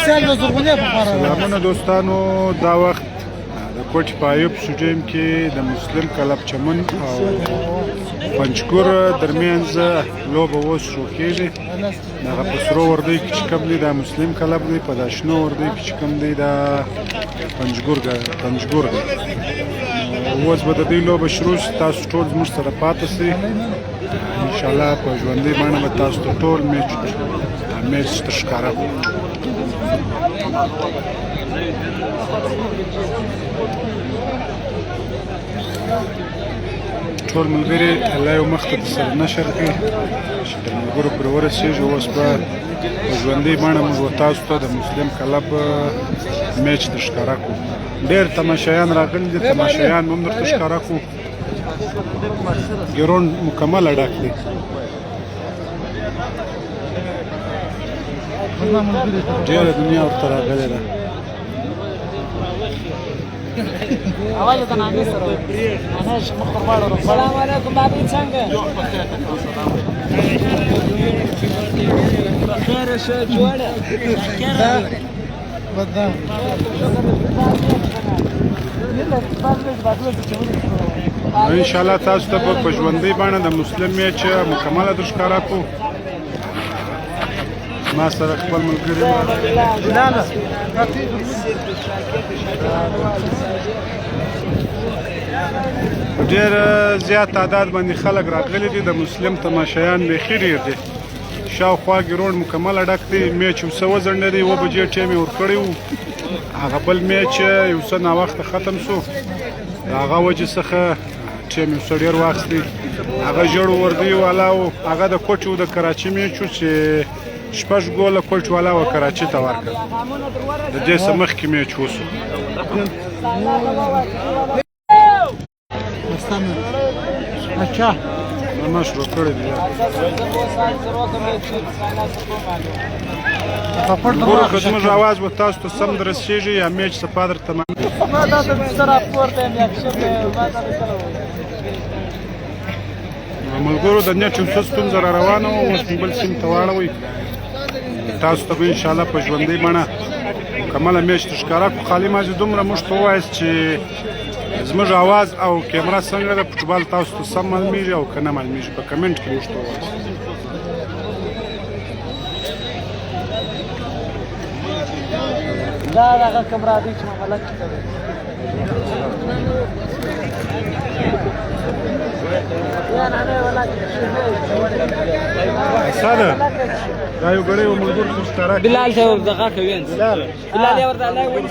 سلامونه دوستانو، دا وخت د کوټ په ایوب سټیډیم کې د مسلم کلب چمن او پنجګور ترمنځ لوبه اوس شروع کېږي. دغه په سرو وردۍ کې چې کوم دی دا مسلم کلب دی، په دا شنو وردۍ کې چې کوم دی دا پنجګور دی. اوس به د دې لوبه شروع شي، تاسو ټول زموږ سره پاتې سئ. انشاءالله په ژوندۍ بڼه به تاسو ته ټول میچ تر ښکاره کړو. ټول ملګري الله یو مخ ته د سر نشر کړي چې د ملګرو پرې ورسېږي. اوس به په ژوندۍ بڼه موږ تاسو ته د مسلم کلب میچ در ښکاره کړو. ډېر تماشایان راغلي دي، تماشایان هم درته ښکاره کړو. ګراوند مکمله ډک دی. ډېره دنیا ورته راغلې ده. السلام علیکم بابی څنګه؟ بخیر شه جوړه. انشاءالله تاسو ته په ژوندۍ بڼه د مسلم میچ مکمله در ښکاره کړو. ما سره خپل ملګري ډېر زیات تعداد باندې خلک راغلي دي. د مسلم تماشایان بیخي ډېر دي. شاوخوا ګراوند مکمله ډک دی. میچ یو څه وځنډه دی، 2 بجې ټایم یې ورکړی و. هغه بل میچ یو څه ناوخته ختم شو، د هغه وجې څخه ټایم یو څه ډېر واخیستی. هغه ژړو وردیو والا و، هغه د کوټ و د کراچي میچ و چې 6 ګوله کوټ والا و کراچي ته ورکړه. د دې څه مخکې میچ وشو. ما شروع کړی دی. ګورو که زموږ اواز به تاسو ته سم درسېږي یا میچ صفا درته ملګرو د نیټ یو څه ستونزه را روانه وه. اوس بل سیم ته واړوئ. تاسو ته به انشاءالله په ژوندۍ بڼه مکمله میچ تر ښکاره کړو. خالي مازې دومره موږ ته ووایاست چې زموږ اواز او کیمره څنګه ده، فوټبال تاسو ته سم معلومیږي او که نه معلومیږي، په کمنټ کې موږ ته ووایاست. دا دغه کمره دی چې ملک ته دی. ساده دا یو ګړی و ملګرو ته ښکاره کړي. بلال ته دغه کوي. بلال یې ورته الله وایي.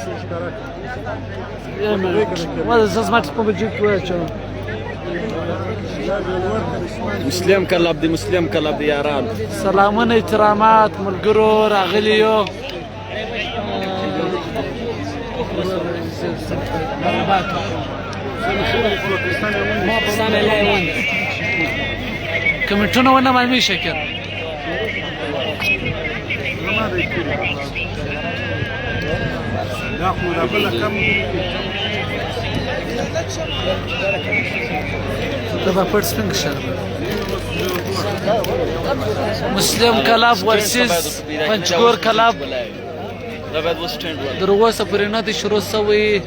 زما په بجې کې واچو. مسلم کلب دی، مسلم کلب دی یاران. سلامونه احترامات ملګرو راغلي یو. کمیټونه ونه معلومي شکر دبا پټ سپینګ شر مسلم کلاب ورسز پنجګور کلاب در اوسه پورې نه دي شروع سوی.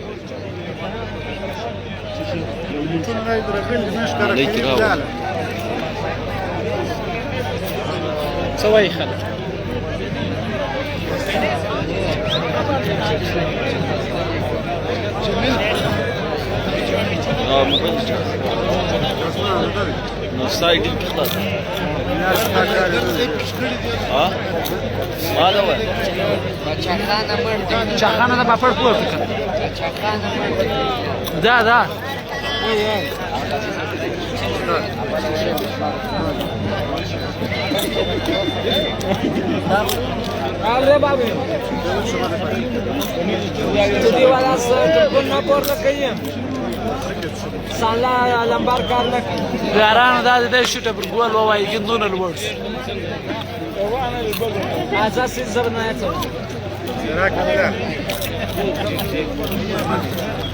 سوي خلق نو سايد خلاص ها ما دا و چاخانه د باپړ په فکر دا अरे बाबू तुझी वाला टेलीफोन ना पर कहिए साला लंबार कार लक यारान دا د شوټه پر ګول وای ګندون الورس اساس زرنا يته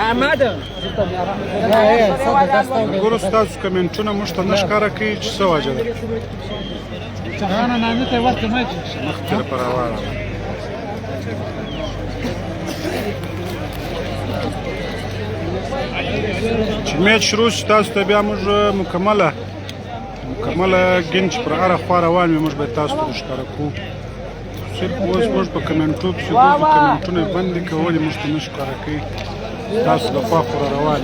احمد ګورو تاسو کمنټونه موږ ته نشکاره کوي چې څه وجه ده چغانه نه ته ورته مچ مختر پر اواله چې میچ شروع شي تاسو ته بیا موږ مکمله ګنج پر هره خوا روان وي موږ به تاسو ته ښکاره کوو صرف اوس موږ په کمنټو پسې ګرځو کمنټونه یې بند دي که ولې موږ ته نه ښکاره کوي تاسو د خوا خو را روان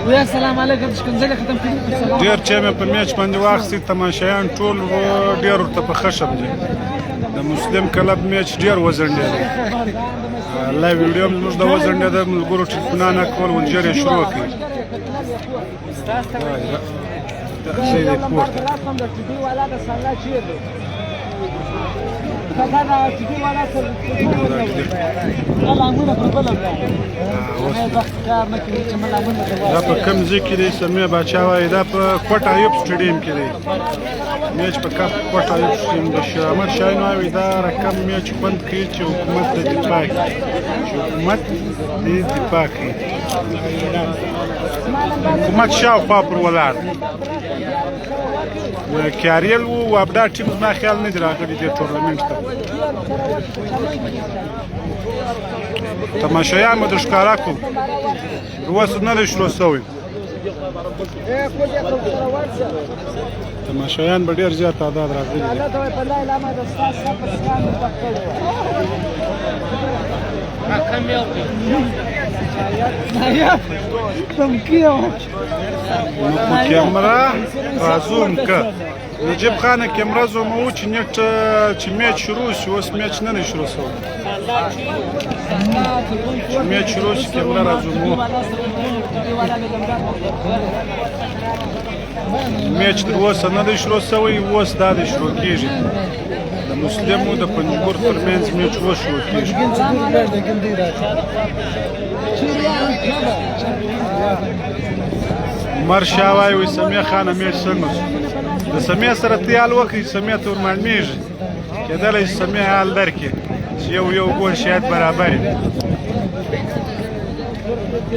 یو السلام علیکم ښکنځلې ختم کړي ډېر چې مې په میچ باندې واخیستې تماشایان ټول ډېر ورته په ښه شم دي د مسلم کلب میچ ډېر وځنډېده لایو ویډیو هم زموږ د وځنډېده ملګرو ټلیفونونه کول ول ژر یې شروع کړي ځای دی پورته دا په کوم ځای کې دی سمیع باچا وایي دا په کوټ ایوب سټیډیم کې دی میچ په کوټ ایوب سټیډیم د شیر احمد شاهین وایي دا رقم میچ خوند کوي چې حکومت د دفاع کوي حکومت شاوخوا پر ولاړ کیاریل و وابدا ټیم زما خیال نه دی راغلی دې ټورنمنټ ته تماشایان مو د ښکاره کړو اوس نه دی شروع شوی تماشایان به ډېر زیات تعداد راغلي دي په کیمرا زوم که نجیب خانه کیمرا زومو چې نیټ چې میچ شروع شي اوس میچ نه دی شروع شوی چې میچ شروع شي کیمرا را زومو میچ تر اوسه نه دی شروع شوی اوس دا دی شروع کېږي د مسلمو د پنجګور ترمنځ میچ اوس شروع کېږي عمر شاه وایي وایي سمیع خانه میچ څنګه شو د سمیع سره تیال وکړي سمیع ته ورمعلومېږي کېدلی شي سمیع حال درکړي چې یو ګول شاید برابر وي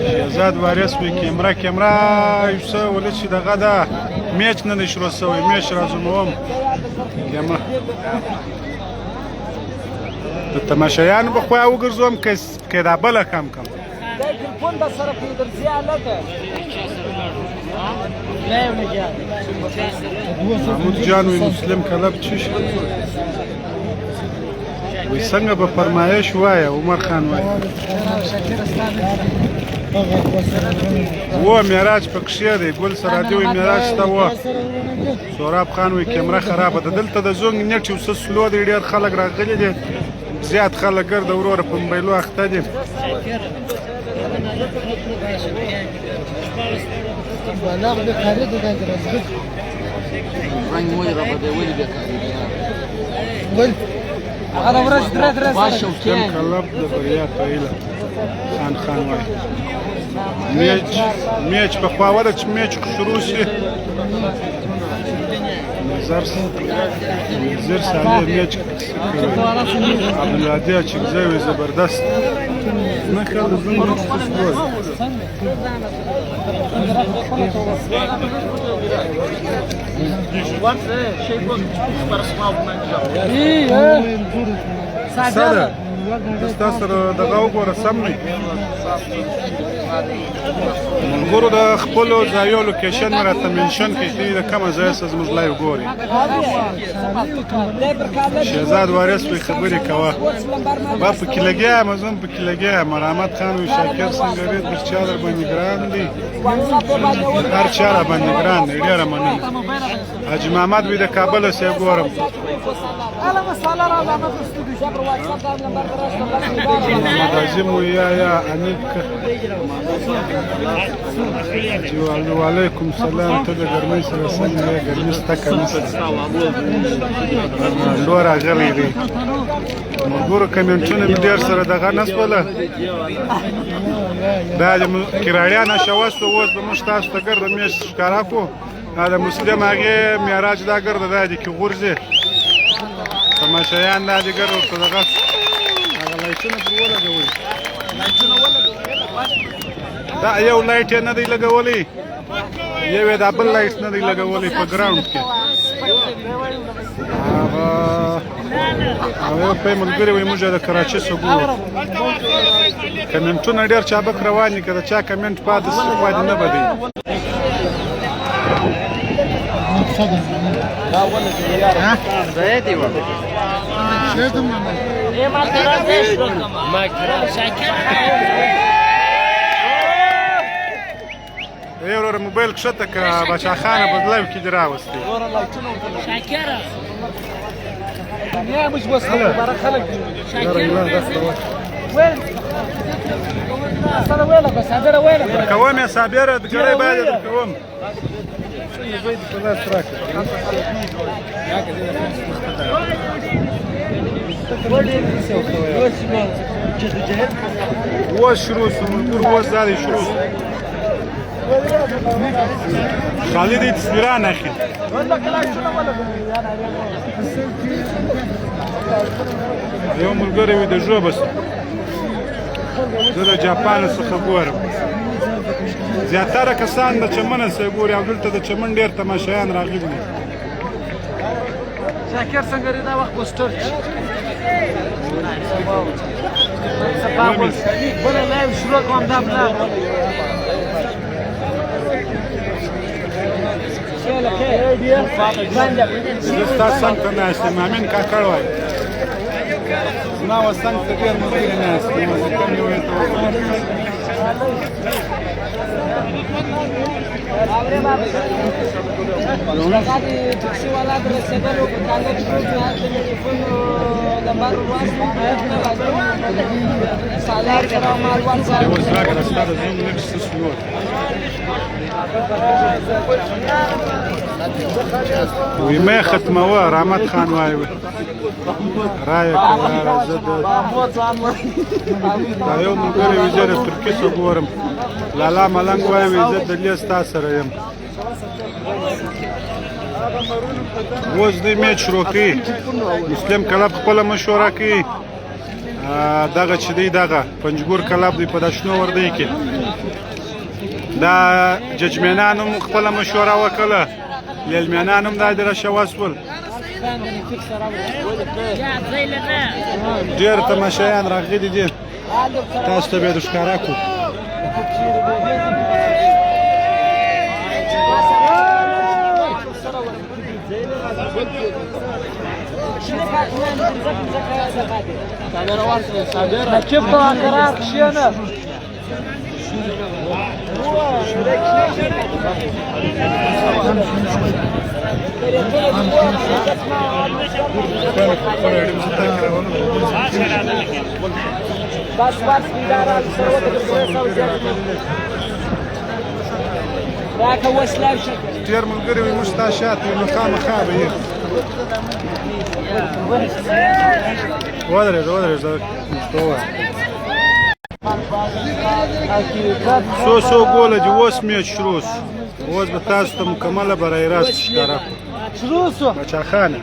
شهزاد وارث وایي کیمرا یو څه ولې چې دغه ده میچ نه دی شروع شوی میچ را زوموم کیمرا د تماشایانو په خوا وګرځوم که دا بله کم محمود جان وی مسلم کلب چی شي وی څنګه به فرمایش وایه عمر خان وایي و معراج پکښې دی ګل سرادي وی معراج شته و سوراب خان وی کیمره خرابه ده دلته د زونګ نیټ یو څه سلو دی ډېر خلک راغلي دي زیات خلک ګرده وروره په موبایلو اخته دي مسلم کلب د بریا پایله خان وایي میچ په خوا وده چې میچ شروع شي زر ساله میچ عبدالهادي اچکزی وی زبردست نه کال زنګ ساده ستا سره دغه وګوره سم نه ملګرو د خپلو ځایو لوکیشن مې راته منشن کړي چې د کومه ځای څخه زموږ لایو ګوري شهزاد وارث پرې خبرې کوه با پکې لګیا یم زه هم پکې لګیا یم مرحمت خان وایي شاکر څنګه ډېر بر چا در باندې ګران دی هر چا را باندې ګران دی ډېره مننه حاجي محمد وایي د کابله صاحب ګورم محمد عظیم یا انیب وعلیکم سلام ته د ګرمۍ سره سم یې ګرمي سته که نه لوه راغلی دی ملګرو کمنټونه مې ډېر سره دغه نه شوله دا د کراړیانه شوه سو اوس به موږ تاسو ته ګرده میاشت ښکاره کړو دا د مسلم هغې معراج دا ګرده دا دی کې غورځي تماشایان دا دي ګرده ورته دغه هغه لایټونه پرې ولګوئ دا یو لایټ یې نه دی لګولی یو یې دا بل لایټ نه دی لګولی په ګراونډ کې هغه یو پی ملګري وایي موږ د کراچۍ څخه ګورو کمنټونه ډېر چابک روان دي که د چا کمنټ پاتې سي پاتې نه به دی ای وروره موبایل کښته که بچا خانه په لایو کې دې راوستې درکوم یې صابره ګړی باید درکوم اوس شروع شو ملګرو اوس دا دی شروع شو خالد یې تصویران اخلي یو ملګری وي د ژوبه زه د جاپان څخه ګورم زیاتره کسان د چمن څخه ګوري او دلته د چمن ډېر تماشایان راغلي دي شاکر څنګه دی دا وخت پوسټر بله لایو شروع کوم دا پلان زه ستا څنګ ته ناست یم امین کاکړ وایي زما و څنګ ته ډېر ملګري ناست دي مازدیګر مې ورته یو ځواک را ستا د زوم لږ څه سلوټ وی مې ختموه رحمت خان وایي رایه کوه زه دا یو ملګری وي زه د ترکي څخه ګورم لالا ملنګ وایم زه دلې ستا سره یم اوس دوی میچ شروع کوي مسلم کلب خپله مشوره کوي دغه چې دی دغه پنجګور کلب دی په دا شنو وردۍ کې دا ججمینان هم خپله مشوره وکړه لیلمینان هم دا دې راشوه شول ډېر تماشایان راغلي دي تاسو ته به یې د ښکاره کړو رکب ته قرار کښېنه بس بیداره راکه وسلاو شکل ډېر ملګري وي موږ ستا شاته یو نو خامخا به یې ودرېږه ودرېږه څه ووایه څو ګوله دي اوس میچ شروع شو اوس به تاسو ته مکمله برای راست ښکاره شروع شو بچا خانه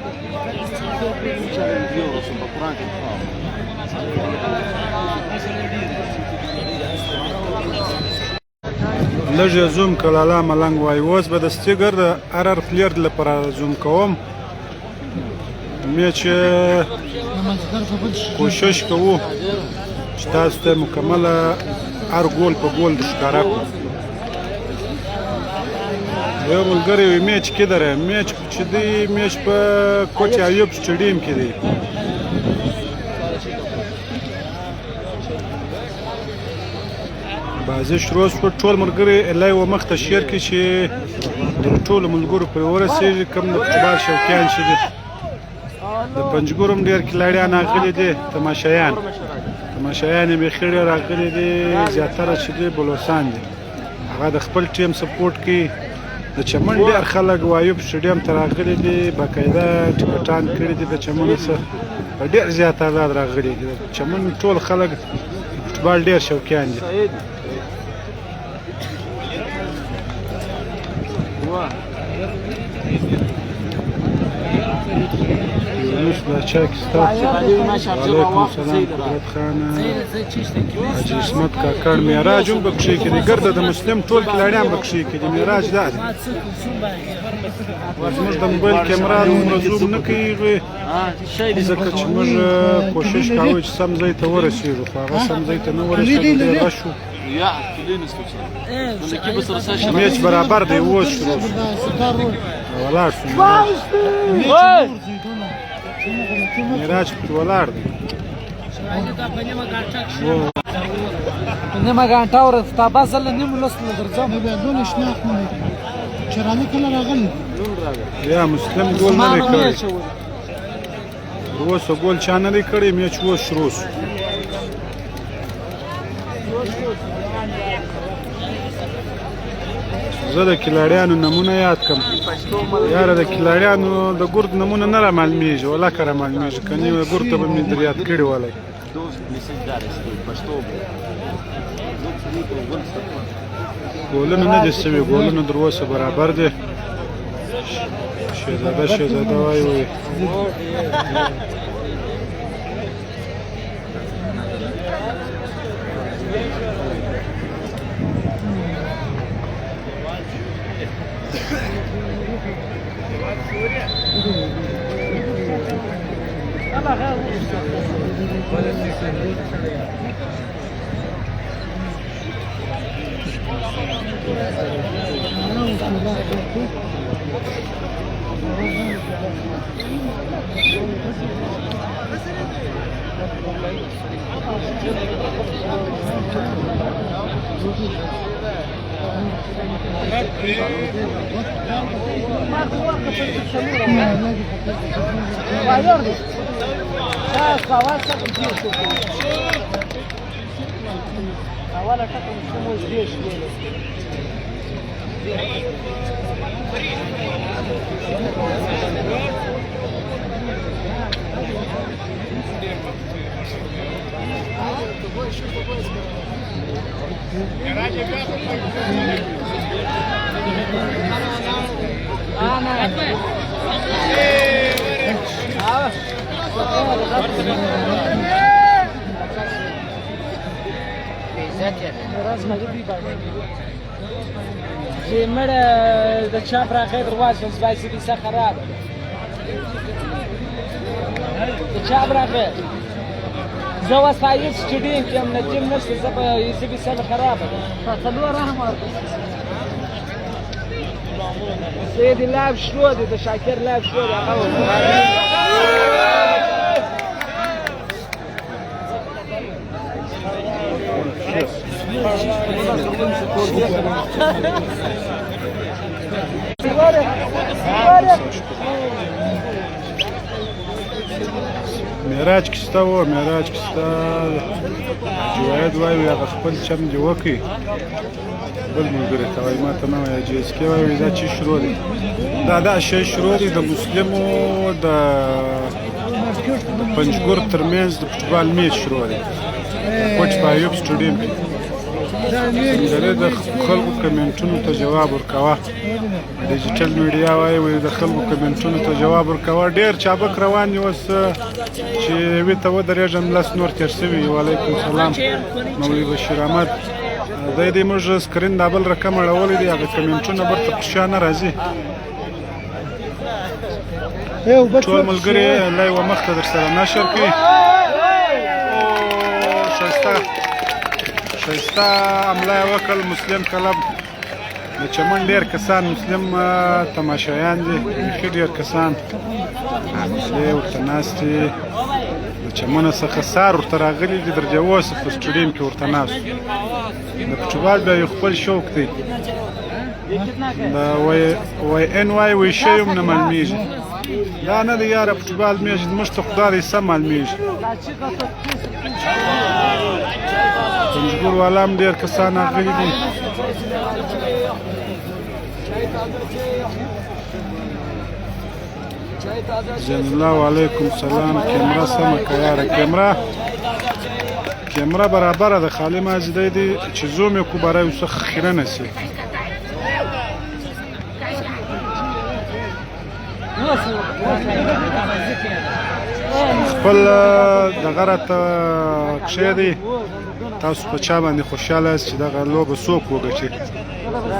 لږ یې زوم که لالا ملنګ وایي اوس به د سټیګر د هر پلیر لپاره زوم کوم میچ کوشش کوو چې تاسو ته مکمله هر ګول په ګول د ښکاره کړو یو ملګری وي میچ کدره میچ چې دی میچ په کوچ ایوب سټیډیم کې دی بازي شروع شوه ټول ملګري لایو مخ ته شیر کړي چې د ټولو ملګرو پرې ورسېږي کوم د فوټبال شوقیان چې دي د پنجګور هم ډېر کلاړیان راغلي دي تماشایان یې بیخي ډېر راغلي دي زیاتره چې دي بلوڅان دي هغه د خپل ټیم سپورټ کوي د چمن ډېر خلک وایوب سټیډیم ته راغلي دي باقاعده ټکټان کړي دي د چمن څخه په ډېر زیات تعداد راغلي دي د چمن ټول خلک فوټبال ډېر شوقیان دي یونس باچا کستا وعلیکم السلام قدرت خان حاجي اسمت کاکړ معراج هم پکښې کې دي ګرده د مسلم ټول کلاړیان پکښې کې دي معراج دا دی زموږ د موبایل کیمرا دومره زوم نه کوي ځکه چې موږ کوشش کوو چې سم ځای ته ورسېږو خو هغه سم ځای ته نه ورسېږو ډېر رش وو میچ برابر دی اوس شروع ولاړ شو معراج پکې ولاړ دی نیمه ګنټه ورسته بس زه له نیم لس نه درځم چراني کله راغلی یا مسلم ګول نه دی کړی اوس ګول چا نه دی کړی میچ اوس شروع شو زه د کلاړیانو نمونه یاد کړم یاره د کلاړیانو د ګرد نمونه نه رامعلومیږي ولکه رامعلومیږي که نه وی ګرد ته به مې در یاد کړي ولی ګولونه نه دي سوي ګولونه در اوسه برابر دي شهزاده وایي چې مړه د چاپ راغی دروازه سپایسي کیسه خراب د چاپ راغی زه اوس په هیڅ سټډیم کې هم نه ټیم نشته زه په یوسف کیسه خرابه ده څلور رحم سید لعب شروع دی د شاکر لعب شروع دی معراج کستا و معراج کستا جواید وایي هغه خپل چم دې وکړي بل ملګري ته وایي ما ته نه وایي جی اس کې وایي دا چې شروع دی دا شی شروع دی د مسلمو د پنجګور ترمنځ د فوټبال میچ شروع دی کوچ په ایوب سټډیم کې د خلکو کمنټونو ته جواب ورکوه ډیجیټل میډیا وایي د خلکو کمنټونو ته جواب ورکوه ډېر چابک روان دي اوس چې یوې ته ودرېږم لس نور تېر سوي وعلیکم السلام مولوي بشیر احمد دی دې موږ سکرین دا بل رقم اړولی دی هغه کمنټونه برته په شا نه راځي ټول ملګري لایو مخ ته در سره نشر کړي ښایسته حمله یې وکړل مسلم کلب د چمن ډېر کسان مسلم تماشایان دي بیخي ډېر کسان حملې ورته ناست دي د چمنه څخه سار ورته راغلي دي درجه اوسه په سټډیم کې ورته ناست د فوټبال بیا یو خپل شوق دی د وای ان وای ویشه هم نه معلومیږي دا نه دی یاره فوټبال میچ زموږ ته خو دا دی سم معلومیږي پنجګور والا هم ډېر کسان راغلي دي زین الله وعلیکم سلام کیمرا سمه که یاره کیمرا برابره ده خالی مازیده دی چې زوم یې کو برای اوسه خیره نسی خپل دغه راته کښې دی تاسو په چا باندې خوشحاله یاست چې دغه لوبه څوک وګټي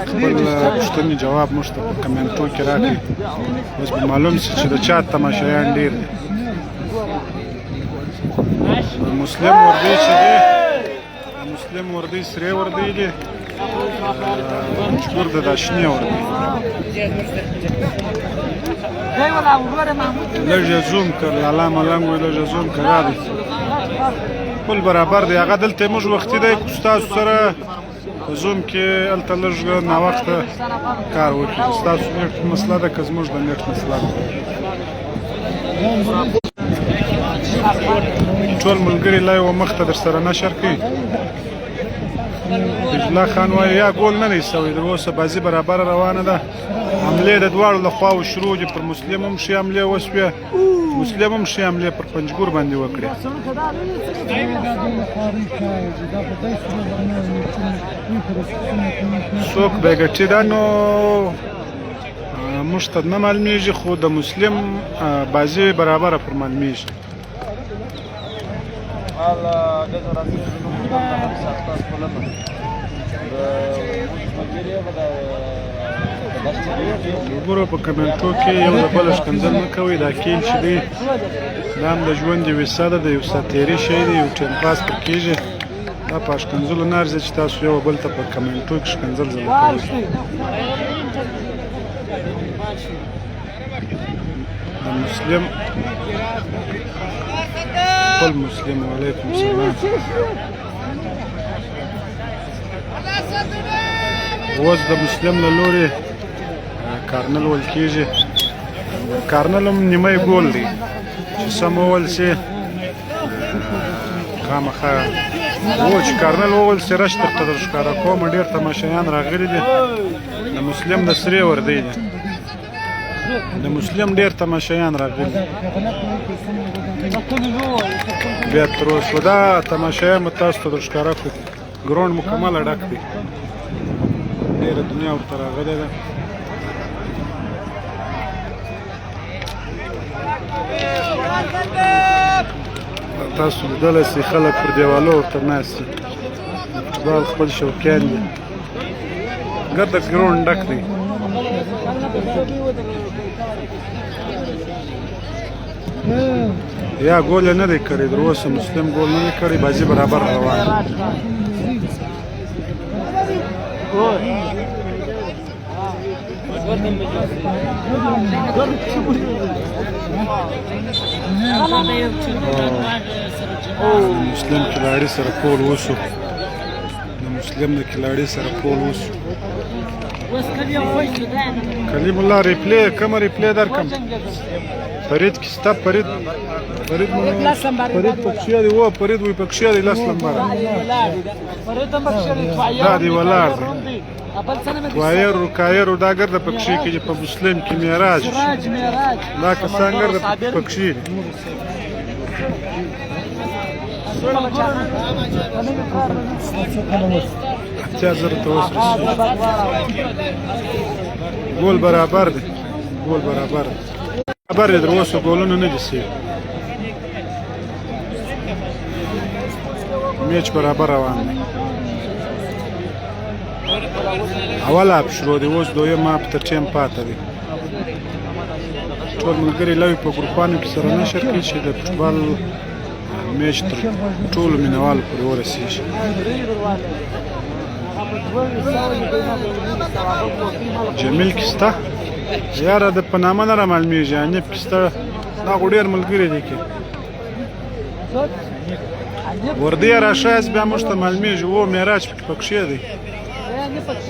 خپل پوښتنې جواب موږ ته په کمنټو کې راکړئ اوس به معلوم شي چې د چا تماشایان ډېر دي مسلم وردی چې دی مسلم وردی سرې وردی دی پنجګور د دا شنې وردی لږ یې زوم کړ لالا ملنګ وایي لږ یې زوم کړ دا دی ټول برابر دی هغه دلته موږ وختي دی که ستاسو سره په زوم کې هلته لږ ناوخته کار وکړي ستاسو نیټ مسله ده که زموږ د نیټ مسله ده ټول ملګري لایو مخ ته در سره نشر کوي الله خان وایي یا ګول نه دی سوی تر اوسه بازي برابره روانه ده حملې د دواړو له خواو شروع دي پر مسلم هم ښې حملې وسوې مسلم هم ښې حملې پر پنجګور باندې وکړې څوک به یې ګټي دا نو موږ ته نه معلومیږي خو د مسلم بازي برابره پر معلومیږي ګورو په کمنټو کې یو د بل ښکنځل مه کوئ دا کیل چې دی دا هم د ژوند یو حصه ده د یو ساتیري شی دی یو ټیم پاس پر کېږي دا په ښکنځلو نه ارزي چې تاسو یو بل ته په کمنټو کې ښکنځل ځله کوئ د مسلم خپل مسلم وعلیکم سلام اوس د مسلم له لورې کارنل ویل کېږي کارنل هم نیمه ګول دی چې سم وویل سي خامخا چې کارنل وویل سي رش درته در ښکاره کوم ډېر تماشایان راغلي دي د مسلم د سرې وردی دي د مسلم ډېر تماشایان راغلي بیا تر اوسه دا تماشایان مو تاسو ته در ښکاره کړو ګراوند مکمله ډک دی ډېره دنیا ورته راغلې ده تاسو لیدلی سئ خلک پر دیوالو ورته ناست دي فوټبال خپل شوقیان دي ګرده ګراوند ډک دی یا ګول یې نه دی کړی تر اوسه مسلم ګول نه دی کړی بازي برابر روان مسلم کلاړي سره پول وسو د مسلم د کلاړي سره پول وسو کلیم الله ریپلی کومه ریپلی درکم فرید کې ستا فرید پکښې دی و فرید وایي پکښې دی لس لمبره دا دی ولاړ دی وایر رکایر دا ګرده پکښې کې په مسلم کې معراج دا کسان ګرده پکښې دي اتیا زره ته اوس ګول برابر دی ګول برابر دی برابر دی تر اوسه ګولونه نه دي سوي میچ برابر روان دی اول اپ شروع دی اوس دویم اپ تر ټیم پاته دی ټول ملګري لوی په ګروپانو کې سره نشر کوي چې د فوټبال میچ تر ټولو مینوالو پورې ورسېږي جمیل کې سته یاره د په نامه نه رامعلومېږي حنیف کې سته دا خو ډېر ملګري دي کې وردی راشایست بیا موږ ته معلومېږي و معراج پکښې دی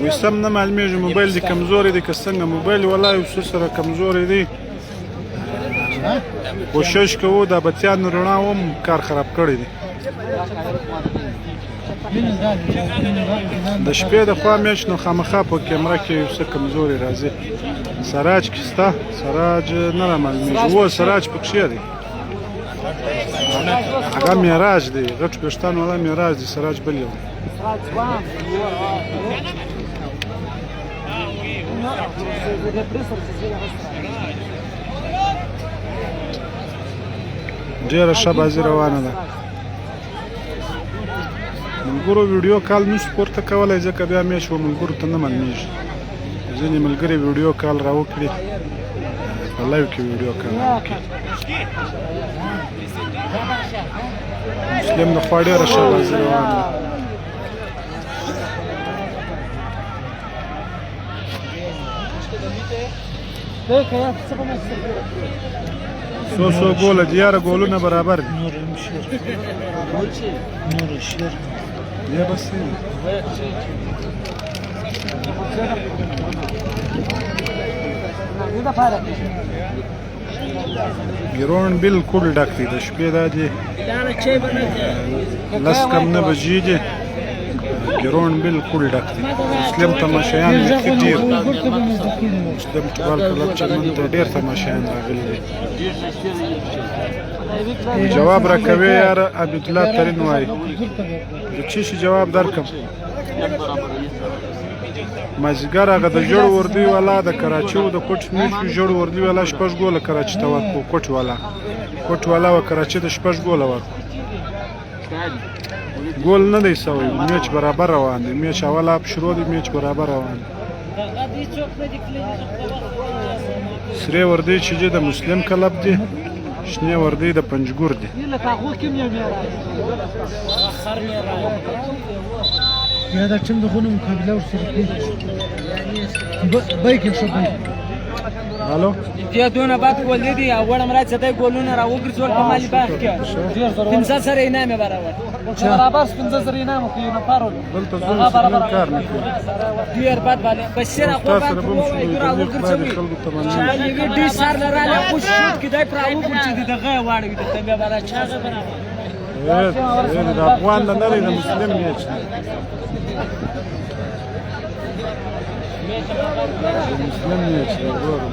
وایي سم نه معلومېږي موبایل دې کمزوری دی که څنګه موبایل والله یو څه سره کمزوری دی کوشش کوو د بچیانو رڼا هم کار خراب کړی دی د شپې د خوا میچ نو خامخا په کیمره کې یو څه کمزوري راځي سراج کې شته سراج نه رامعلومېږي و سراج پکښې دی هغه معراج دی غټ ویښتان والا معراج دی سراج بل یو ډېره ښه بازي روانه ده ملګرو ویډیو کال نشو پورته کولی ځکه بیا میچ و ملګرو ته نه معلومېږي ځینې ملګري ویډیو کال راوکړي په لایو کې ویډیو کال راوکړي مسلم د خوا ډېره ښه بازي روانه ده څو ګوله دي یاره ګولونه برابر دي دی بس ګیرون بالکل ډک دی د شپې دا دی 10:09 بجې دي ګیرون بالکل ډک دی مسلم تماشایان بیخي ډېر مسلم فوټبال کلب چمن ته ډېر تماشایان راغلي دي جواب راکوي یاره عبدالله ترین وایي د چی شي جواب درکم مازدیګر هغه د ژړو وردی والا د کراچي و د کوټ میشو ژړو وردی والا 6 ګوله کراچي ته ورکړو کوټ والا و کراچي ته 6 ګوله ورکړو ګول نه دی سوی میچ برابر روان دی میچ اول اپ شروع دی میچ برابر روان دی سری وردی چې د مسلم کلب دی شنه وردی د پنجګور دی یا دا ټیم د غونو مقابله ورسره کوي بای کې شو بای الو بیا دونه بعد گل دیدی اول مراد صدای گلونه را وګرځول په مالی باغ کې 15 سره انعام برابر برابر 15 سره انعام کوي نو پارول دلته زه برابر کار نه کوم ډیر بعد باندې بشیر اخو بعد را وګرځوي چې یو ډی سر لراله خو شوت کې دای پر او چې دغه واړی د تبه برابر چاغه برابر د افغان نه لري د مسلم میچ مسلم میچ دی ګورم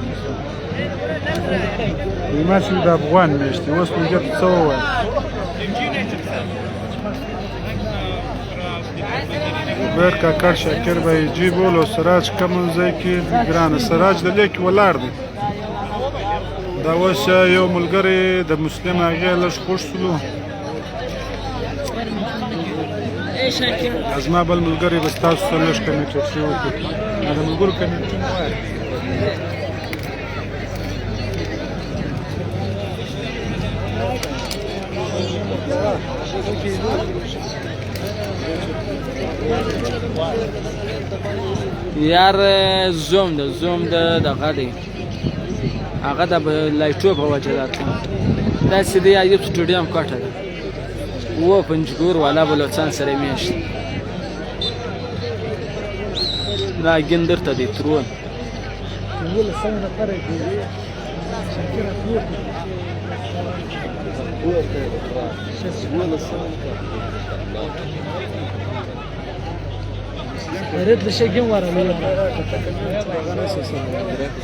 میچ د افغان میچ دی اوس موږ څه وایو بیر کاکړ شاکر به جی بولو سراج کمن ځای کې ګرانه سراج د لیک ولاړ دی دا اوس یو ملګری د مسلم هغې لږ خوش سلو زما بل ملګری به ستاسو سره لږ کمنټ وکړي د ملګرو کمنټونه وایي یار زوم د دغه دی هغه د لایټو په وجه دا سیدی ایوب سټوډیم کوټه ده و پنجګور والا بلوچستان سره میشت دا ګندر ته دی ترون رد لشيء ورا مين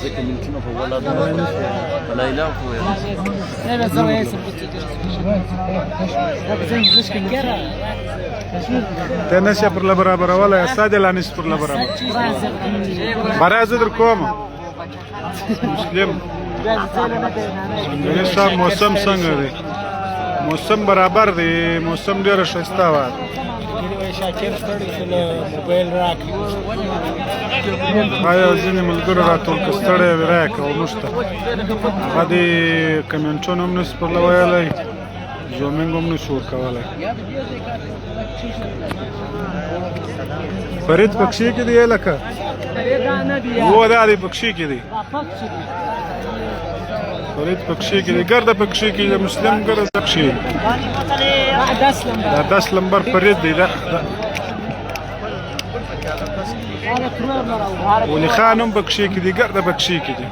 ذكي من كنا فولا ده ولا إله هو انا زرا ياسر ته نشه پر برابر ولا استاد لانس پر برابر براز در کوم مسلم څنګه صاحب موسم څنګه دی موسم برابر دی موسم ډیر ښایسته و شاکر ستړي شول موبایل راکړي آیا ځینې ملګرو راټول که ستړی وي راکړه او نشته هغه د کمنټونه هم نشي پرله ویلی زومینګ هم نشو ورکولی فرید پکښې کې دی لکه و دا دی پکښې کې دی فرید پکښې کې دی ګرده پکښې کې د مسلم ګرده پکښې دا 10 لمبر فرید دی ولی خان هم پکښې کې دی ګرده پکښې کې دی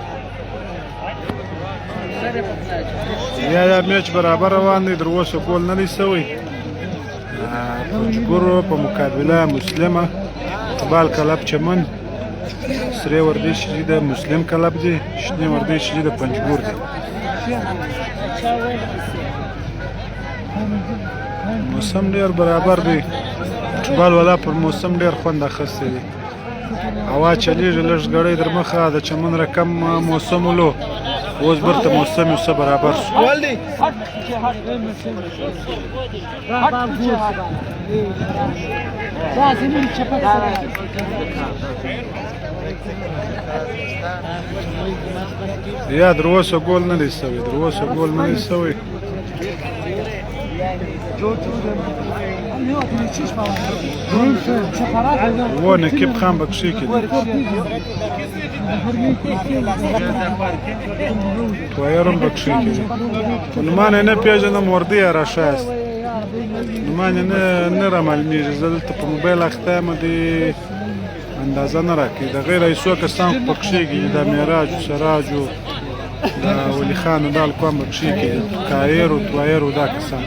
یا میچ برابر روان دی تر اوسه ګول نه دی سوی پنجګورو په مقابله مسلمه فوټبال کلب چمن سرې وردیش چې د مسلم کلب دی شنې وردیش چې د پنجګور دی موسم ډېر برابر دی فوټبال والا پر موسم ډېر خوند اخیستی دی هوا چلیږي لږ ګړی در مخه د چمن رقم موسم ولو اوس برته موسم یو څه برابر شو یا در اوسه ګول نه دی سوی و نکیب خان بکشی که تویرم بکشی که نمانه نه پیجنم وردی راشه است نمانه نه رمالمیږي زه دلته په موبایل اخته یم د اندازه نه راکوي د غیر ایسو کسان خو پکښېږي د معراج و سراج و د ولي خان و دا الکوان بکښېږي کایر و تویر و دا کسان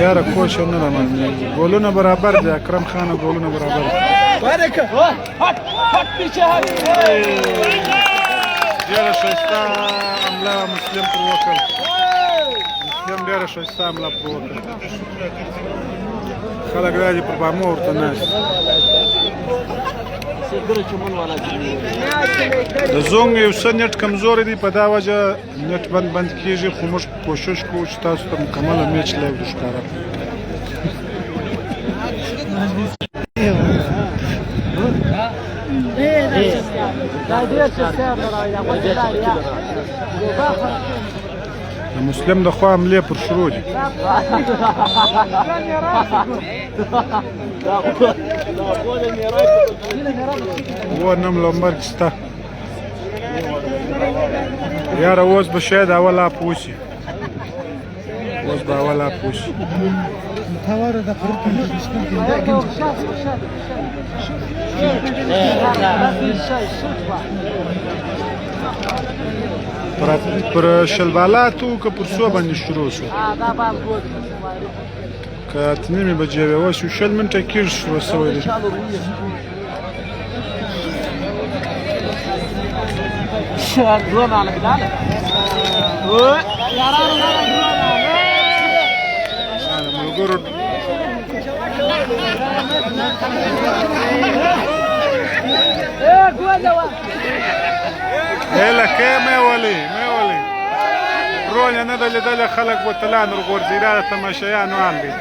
یاره کوشه نه رامعلومېږي ګولونه برابر دي اکرم خانه ګولونه برابر دي ډېره ښایسته حمله مسلم پر وکړ مسلم ډېره ښایسته حمله پر وکړ خلک دا دي پر بامو ورته ناست د زونګ یو څه نېټ کمزوری دی په دا وجه نېټ بند کېږي خو موږ کوشش کوو چې تاسو ته مکمله میچ لایو ښکاره د مسلم د خوا حملې پر شروع دي و نم لمبرګ سته یاره اوس به شاید اول اپ وشي پر شلبالاتو که پر سو باندې شروع شو که اته نیمې بجې وې اوس یو شل منټه کېږي شروع سوی دی ملګرو لکه مې ولي ډرون یې نه ده لیدلی خلک بوتلان ورغورځي دا د تماشایانو حال دی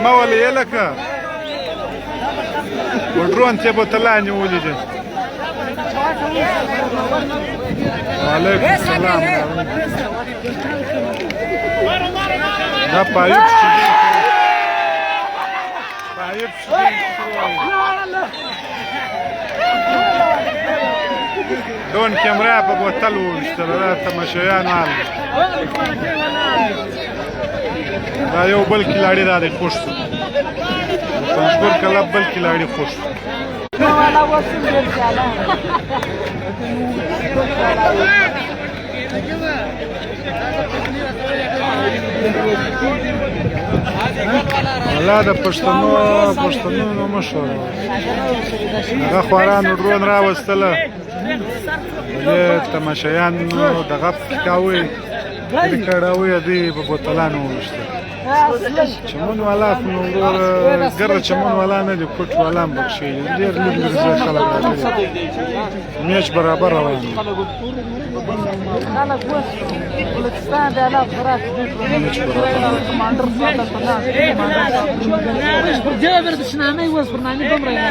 مه ولي یې لکه ډرون ته بوتلان یې ولیدې وعلیکم السلام دا پایپ دون کیمرا په بوتل وویشتله دا تماشایانو حال دا یو بل کلاړي دا دی خوښ شو پنجګور کلب بل کلاړي خوښ شو الله د پښتنو مشر هغه خوارانو ډرون راوستله تماشایان دغه کاوه کړهوی دی په بوتلانو وشته چمن والا نو ګر چمن والا نه دی کوټ والا بخښي ډیر لږ خلک راځي میچ برابر روان دي بلوچستان د علاوه خراس کمانډر صاحب پر دې ورته شنامه وس برنامه بم راځي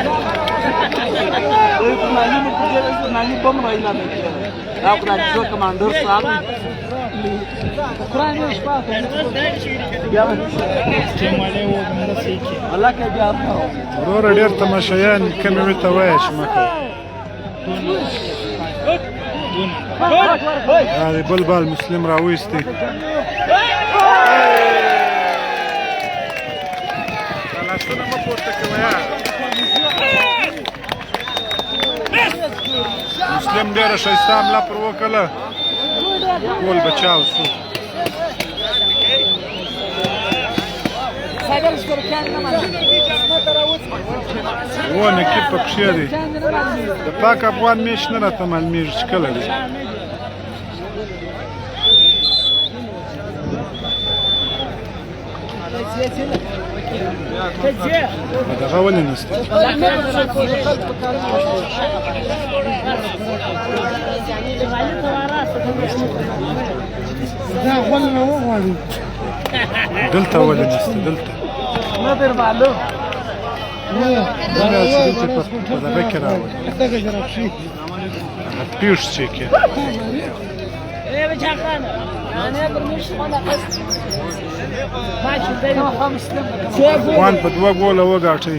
دا خو د کمانډر صاحب قرآن یې شپه بیا الله کې بیا ورور ډېر تماشایان کمې وته وایي چې مکه هذه بلبل مسلم راويستي خلاصنا ما پورته کوي مسلم ډېره ښایسته حمله پر وکړله ګول بچاو شو و نقیب پکښې دی د پاک افغان میچ نه راته معلومېږي چې کله دی دغه ولې نسته دلته ولې نسته دلته دلته په دغه کې راوړي هغه پیش چې کې افغان په 2 ګوله وګاټئ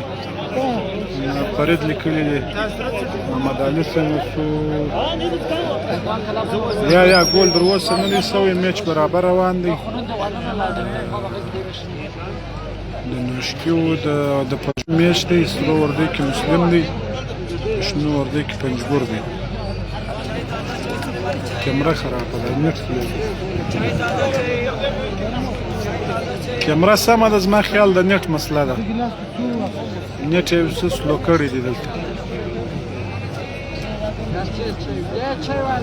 فرید لیکلی دی محمد علي څنګه شو یا ګول در اوسه نه دی سوی میچ برابر روان دی د نشکیو د پښتون میچ دی سره وردی کې مسلم دی شنو وردی کې پنجګور دی کیمره خرابه ده نت کیمره سمه ده زما خیال د نت مسله ده نت یې څه سلو کړی دی دلته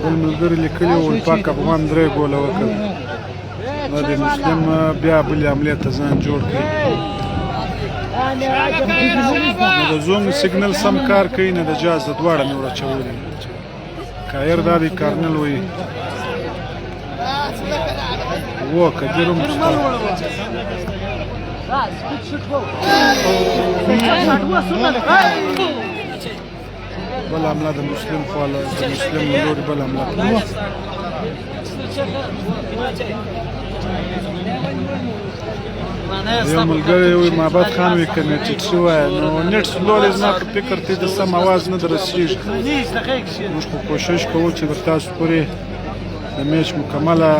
بل ملګري لیکلي وو پاک افغان 3 ګوله وکړل دا د مسلم بیا بلې حملې ته ځان جوړ کړي نو د زوم سیګنل سم کار کوي نه د جاز د دواړه مې وراچولي کایر دا دی کارنل وایي و کدیر هم شته بل حمله د مسلم خواله د مسلم له لوري بل حمله یو ملګری وایي محبت خان وایي کنیکټ شوی نو نټ سلوري زما په فکر ته د سم اواز نه دررسېږي موږ خو کوشش کوو چې در تاسو پورې د میچ مکمله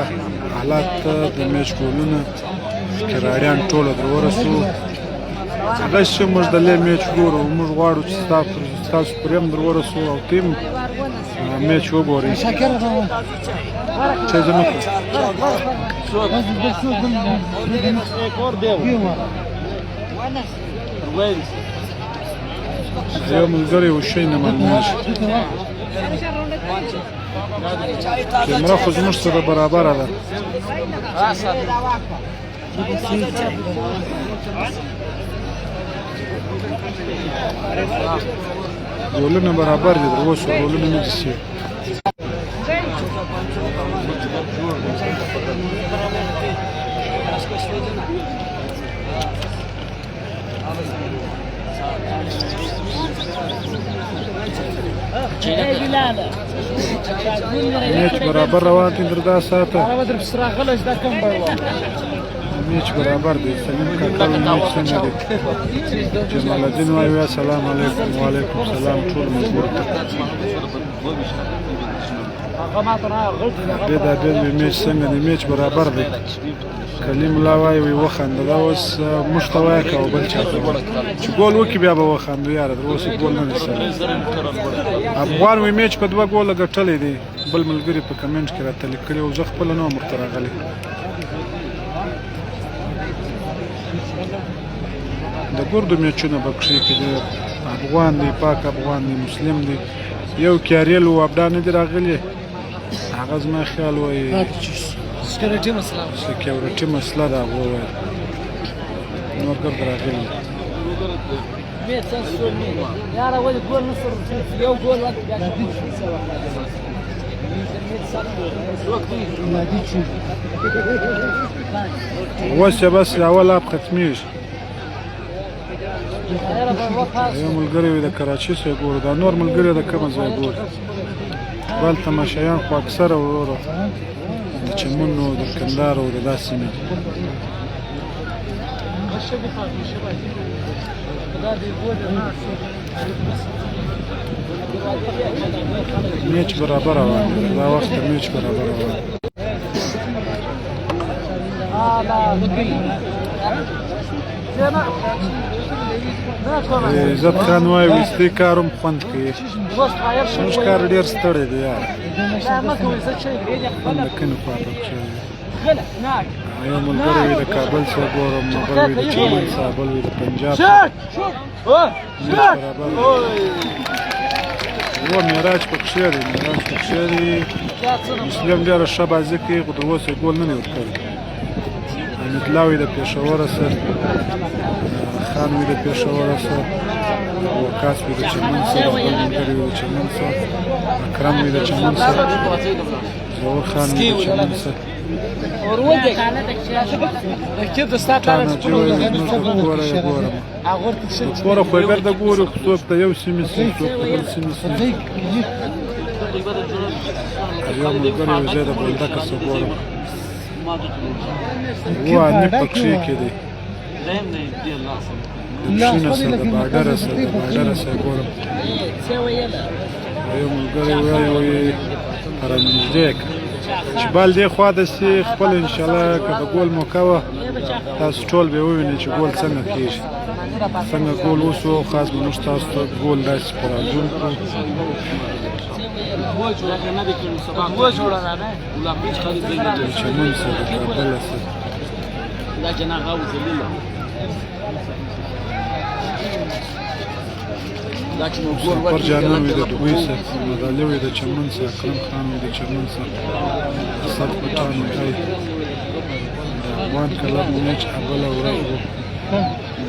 حالات د میچ ګولونه کراريان ټوله در ورسو هغه چې موږ د لې میچ ګورو موږ غواړو چې تاسو پورې هم در ورسو او ټیم میچ وګورئ چې زموږ یو ملګری وشي نه معلومېږي کیمره خو زموږ سره برابره ده ګولونه برابر دي در اوسه ګولونه نه دي سي میچ برابر روان دي در دا ساته میچ برابر دی سلیم کاکل میچ څنګه دی جمال الدین وایي السلام علیکم وعلیکم السلام ټول مزور دا د میچ څنګه دی میچ برابر دی کلیم الله وایي وخنده دا اوس مشتوی کا او بل چاته چې ګول وکي بیا به وخندو یار در اوس ګول نه نشي افغان وی میچ په 2 ګول غټلې دی بل ملګری په کمنټ کې راته لیکلی او زه خپل نو مرتراغلی د ګردو میچونه بکشي کې د افغان دی پاک افغان دی مسلم دی یو کاریل او ابدان دی راغلی هغه زما خیال وایي سکیورټي مسله ده هغه وایي نو ګرد راغلی اوس یې بس اول اپ ختمیږي یو ملګری وي د کراچۍ څخه ګورو دا نور ملګری د کومه ځای ګوري بل تماشایان خو اکثره وروره د چمن او د کندهار او د داسې سیمې میچ برابر روان دی دا وخت میچ برابر روان عزت خان وایي وروستی کار هم خوند کوي زموږ کار ډېر ستړی دی یاره خوند د کلي خواته شوی دی یو ملګری وي د کابل څخه ګورم بل وي د چمن څخه بل وي د پنجاب څخه برابر و معراج پکښې دی مسلم ډېره ښه بازي کوي خو تر اوسه یې ګول نه دی ورکړی حمیدالله وي د پېښوره سر خان وي د پېښوره سر وقاص وي د چمن سر بل ملګری وي د چمن سر اکرم وي د چمن سر ظهور خان وي د چمن سر کوره خو یې ګرده ګورو څوک د یو سیمې سي څوک د بل سیمې سي یو ملګری وي زه د بولدکه څه ګورم واني پکښې کې دی شینه سره د باډره سره ګورم یو ملګری وایي رانږدې که چې بال دې خوا د سي خپل انشاءالله که د ګول موقع وه تاسو ټول به ووینئ چې ګول څنګه کېږي څنګه ګول وسو خاص به موږ تاسو ته ګول داسې په راجون کړو چمن سره د کابله سره سفر جانان وي د دوبۍ سره مدالي وي د چمن سره اکرم خان وي د چمن سره اسد پټان وي د افغان کلب میچ اوله ورځ و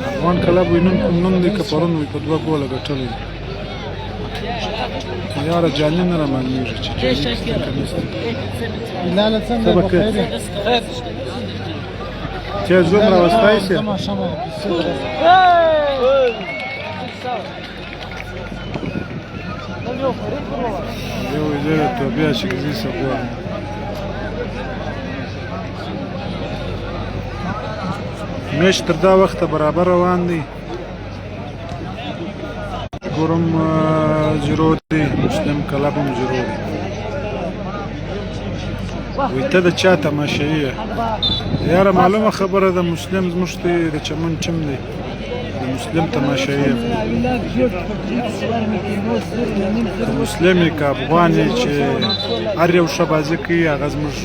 افغان کلب وي نن کوم نن دی که پرون وي په 2 ګوله ګټلی یاره جاني نه رامعلومېږي چې څه به کوې چې زوم راوستی سې یو زه د توبې اشکزي څه ګورم میچ تر دا وخته برابر روان دی ګورم 0 دی مسلم کلب هم 0 دی وایي ته د چا تماشایي یې یاره معلومه خبره ده مسلم زموږ دی د چمن چم دی د مسلم تماشایي یم که مسلم یې که افغان یې چې هر یو ښه بازي کوي هغه زموږ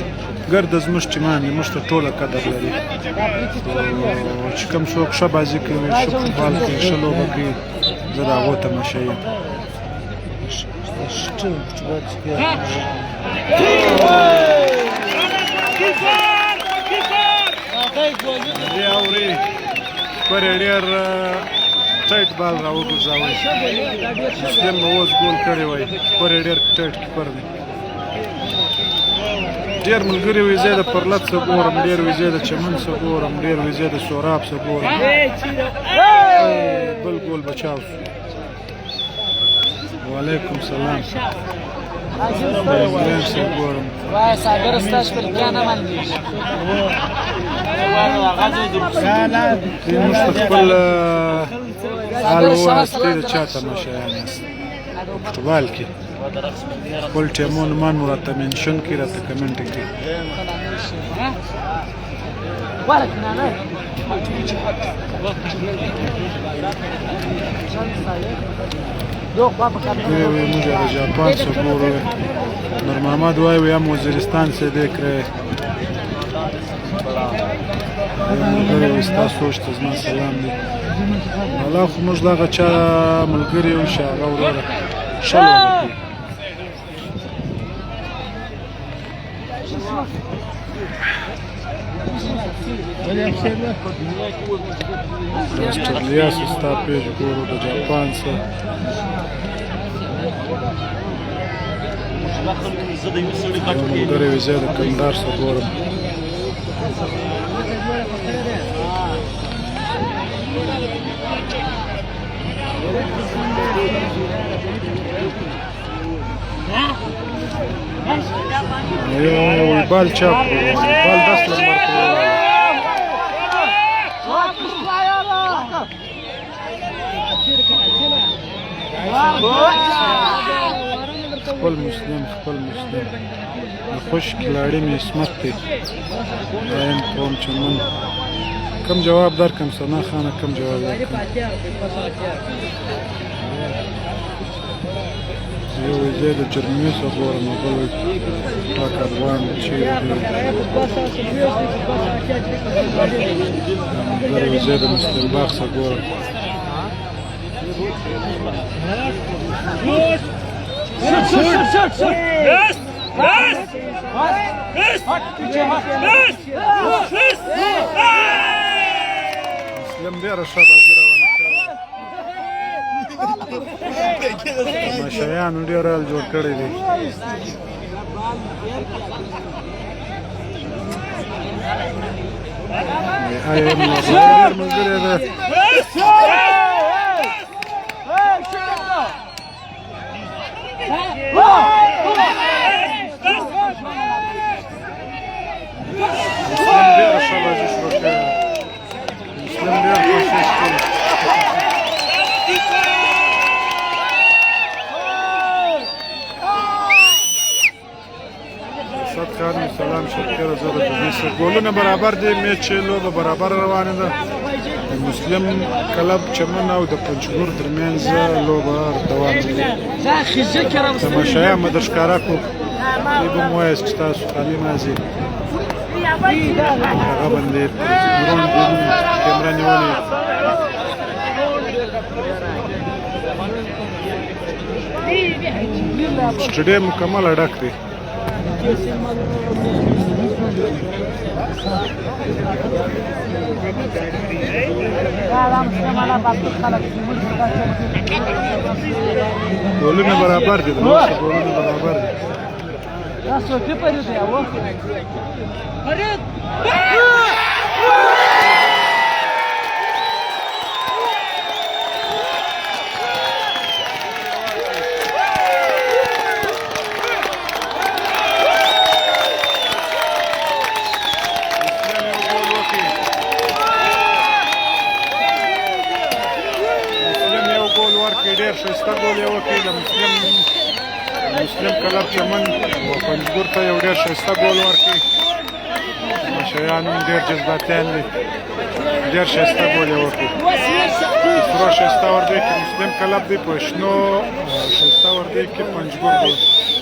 ګرده زموږ چمان دی موږ ته ټوله قدر لري چې کوم څوک ښه بازي کوي ښه فوټبال کوي ښه لوبه کوي زه د هغو تماشایي یم دې اوري پر ډېر ټایټ بال راوګرځاوی مسلم به اوس ګول کړی وای پر ډېر ټایټ کیپر دی ډېر ملګري وي زه د پرلت څه ګورم ډېر وي زه د چمن څه ګورم ډېر وي زه د سوراب څه ګورم بل ګول بچاو شو وعلیکم سلام انګلینډ څه ګورم وای صابر ستاسو په کانه باندې موږ ته خپل حال ووایاست ډېر چا تماشایان یاست فوټبال کې خپل ټیمونه مان راته منشن کړي راته کمنټ کړي موږ د جاپان څخه ګورو نور محمد وایي هم وزیرستان څخه دی کړی ملګری وي ستا سوچ ته زما سلام دی والا خو موږ دغه چا ملګري یو چې هغه وروره ښه لوبه کوي د اسټرالیا څخه ستا پیج ګورو د جاپان څخه یو ملګری وي زه د کندهار څخه ګورم بال چاپ بال 10 نمبر خپل مسلم د خوش کلاړی مې اسمت دی رایم قوم چمن کم جواب درکم ثنا خانه کم جواب درکم یو زه د جرمني څخه ګورم بل پاکروان چې بل زه د مسلم باغ څخه ګورم مسلم ډېره ښه بازي روانه کړې ماشایانو ډېر حال جوړ کړی دی ډېر ملګری دی مسلم ډېره ښه بازي شروع کړې مسلم ډېر کوشش کوي اسد خان سلام شکر زه د پولیسو ګولونه برابر دي میچ لوبه برابر روانه ده د مسلم کلب چمن او د پنجګور ترمنځ لوبه دوام لري تماشایا مې درښکاره کړو به مو وایاست چې تاسو خالي مازي هغه باندې درون کیمره نیولې سټډیم مکمل ډک دی ګولونه برابر دي ګولونه برابر دي ډېر ښایسته ګول یې وکړ د مسلم کلب چمن پنجګور ته یو ډېر ښایسته ګول ورکړي ماشایان هم ډېر جذباتیان دي ډېر ښایسته ګول یې وکړي سره ښایسته وردی کې مسلم کلب دی په شنو ښایسته وردی کې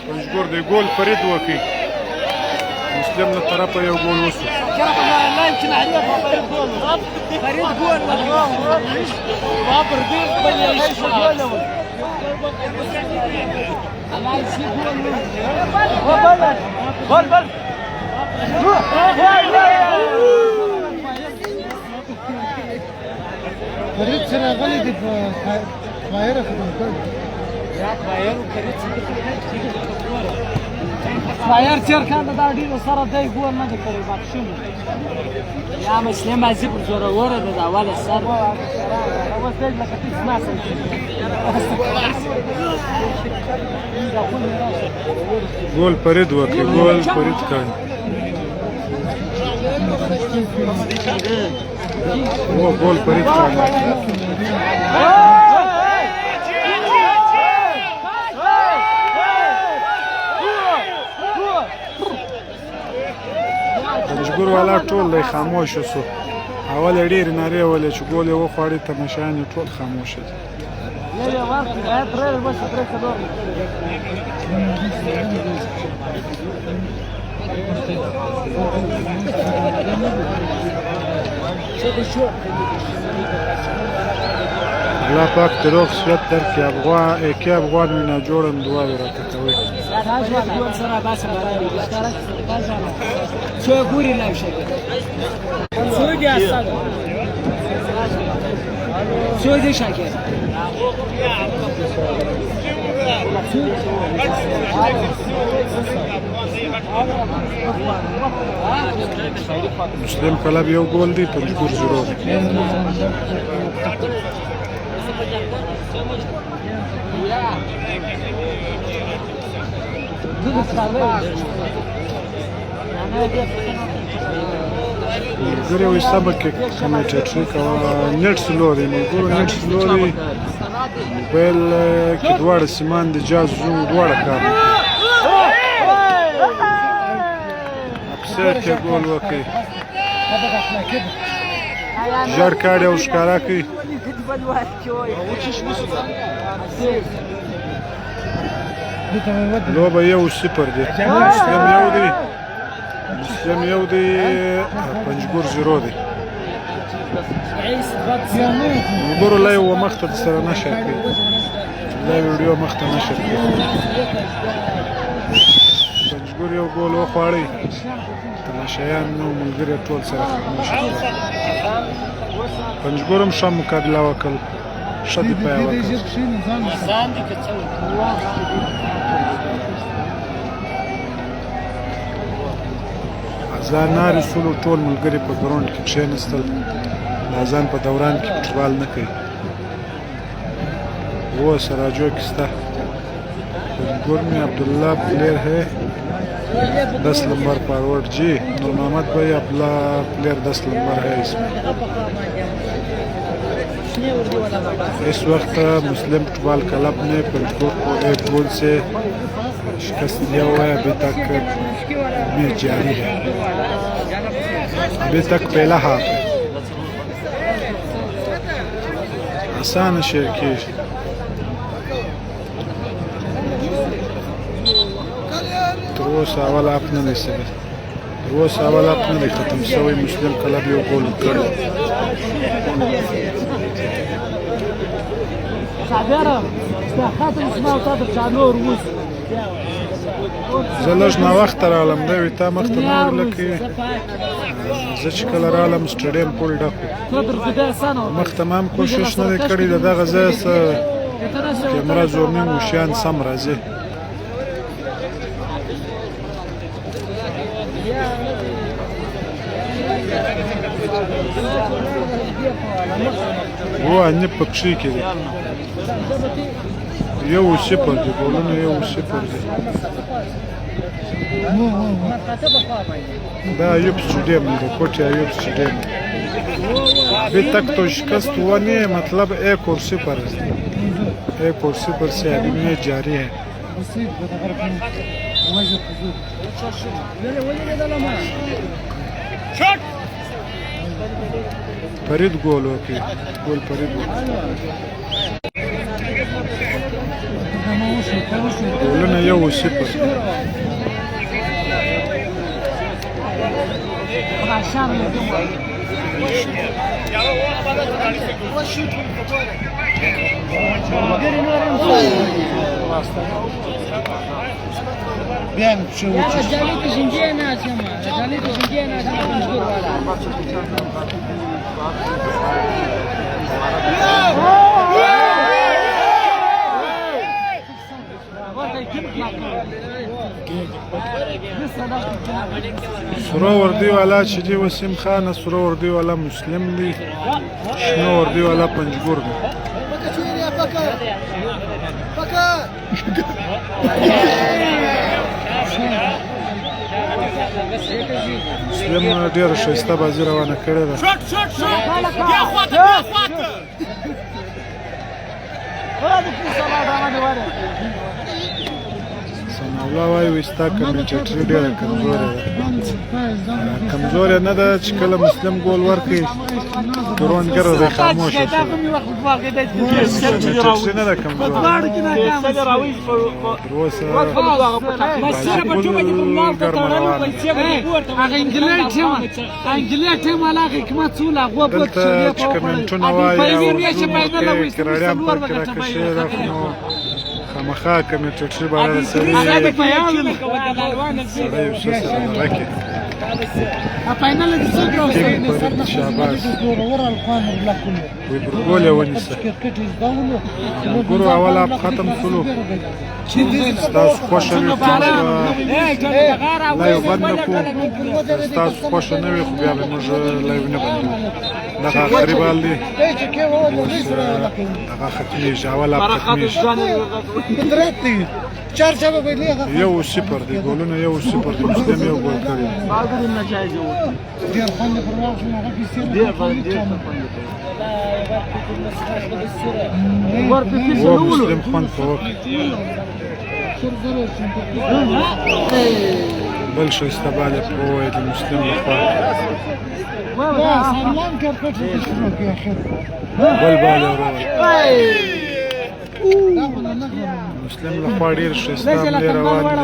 پنجګور دی ګول فرید وکړي مسلم له طرفه یو ګول وسو فرید سره غلی دی په خایره ختم کړ فایر چیر کنده دا ډیرو سره دی ګول نه دی کړی ماکسیموم یا مسلم مازی پر زوروره ده د اوله سر اوس دی لکه هیڅ ناسم ګول فرید وکړي ګول فرید کړي ګول فرید کړي پنجګور والا ټول دی خاموش شو اول ډېرې نارې ولې چې ګول یې وخوړې تماشایان یې ټول خاموش دي الله پاک ته روغ صحت درکړي کې افغان وینه جوړم دعاوې راته کوي څو ګوري لاو شي څو دي اسد څو دي شاکه مسلم کلب یو ګول دی پنجګور 0 ګره وي سبق کمیټری کا نت سلوري موږ نت سلوري بل کې دواړه سیمان د جاز زو دواړه کار اکثر کې ګول وکي ژړ کاڼي او ښکاره کوي. لوبه 1-0 دی. مسلم 1 دی پنجګور 0 دی. ملګرو لایو مخته سره نشر کوي. لایو ویډیو مخته نشر کوي. پنجګور یو ګول وخوړی. تماشایان نو ملګري ټول سره خاموش دي. پنجګور هم ښه مقابله وکړل. ښه دفاع یې وکړه. اذان نارې سولو ټول ملګري په ګراونډ کې کښېنستل. د اذان په دوران کې فوټبال نه کوي. वो सराजो किस्ता गुर में अब्दुल्ला प्लेयर है 10 नंबर फॉरवर्ड जी. नूर मोहम्मद भाई अब्दुल्ला प्लेयर 10 नंबर है इसमें. इस वक्त मुस्लिम फुटबॉल क्लब ने पंजगुर को 1 गोल से शिकस्त दिया हुआ है. अभी तक मैच जारी है. अभी तक पहला हाफ है. आसान शेर की تروس اول اپ نه دی سره. تروس اول اپ نه دی ختم شوی. مسلم کلب یو ګول کړی. زه لږ ناوخته راغلم. دی وایي تا مخته نه ورلکې. زه چې کله راغلم سټېډیم ټول ډک و. مخته ما هم کوشش نه دی کړی د دغه ځایه څه کیمره زومینګ وشیان سم راځي. هو اني پکشي کې دي. 1-0 دی. ګولونه 1-0 دی. دا ایوب سټېډیم دی. کوټه ایوب سټېډیم. अभी तक तो शिकस्त हुआ नहीं है. मतलब 1-0 है. 1-0 से अभी मैच जारी है. فرید ګول وکړي. ګول فرید ګولونه 1-0. بیان شو رجالی تشنجی ناسما رجالی تشنجی ناسما پنجگور والا سره وردی والا چې دی وسیم خان. سره وردی والا مسلم دی. شنو وردی والا پنجګور دی. مسلم ډېره ښایسته بازي روانه کړې ده. سناولا وایي وایي ستا کمنټېټري ډېره کمزورې ده. کمزورې نه ده چې کله مسلم ګول ورکړي کروندګر دی خاموشه شي. کمنټېټري نه ده کمزورې. تر اوسه دلته چې کمنټونه وایي او کراړیان پر کې راکشي نو خامخا کمنټېټري باندې سړی یو څه سره راکړي. شاباس وی برګول یې ونیسه. ملګرو اول اپ ختم شولو. ستاسو خوښه وي خو لایو بند نه کوو. ستاسو خوښه نه وي خو بیا به موږ لایو نه بندوو. دغه آخري بال دی. اوس دغه ختمیږي. اول اپ ختمیږي. 1-0 دی. ګولونه 1-0 دی. مسلم یو ګول کړی. و مسلم خوند په وکړ. بل ښایسته بال یې پرې ووایه د مسلم لخوا. لا سلام كركٹ شروع کې اخر بل بال ورول دا خو نه مسلم لخوا ډېر ښه اسلام دی روان دی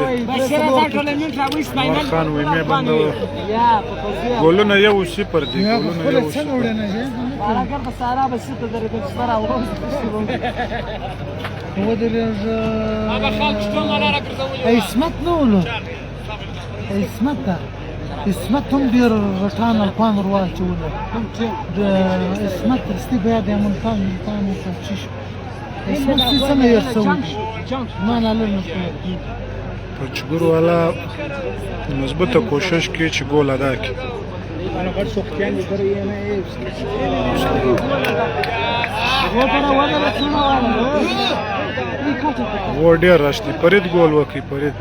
نور خان ویمې بندوه ګولونه 1-0 دي یا ګولونه خپل 1-0 څنګه وړنه دي ودرز اسمت نو ولو اسمت هم ډېر غټان الپان روان چوله د اسمت رستي بیا د امریکان کوشش اسمت څنګه یرسوي ما نه لنه پنجګور والا مثبته کوشش کوي چې ګول ادا کړي و ډېر راشي فرید ګول وکړي فرید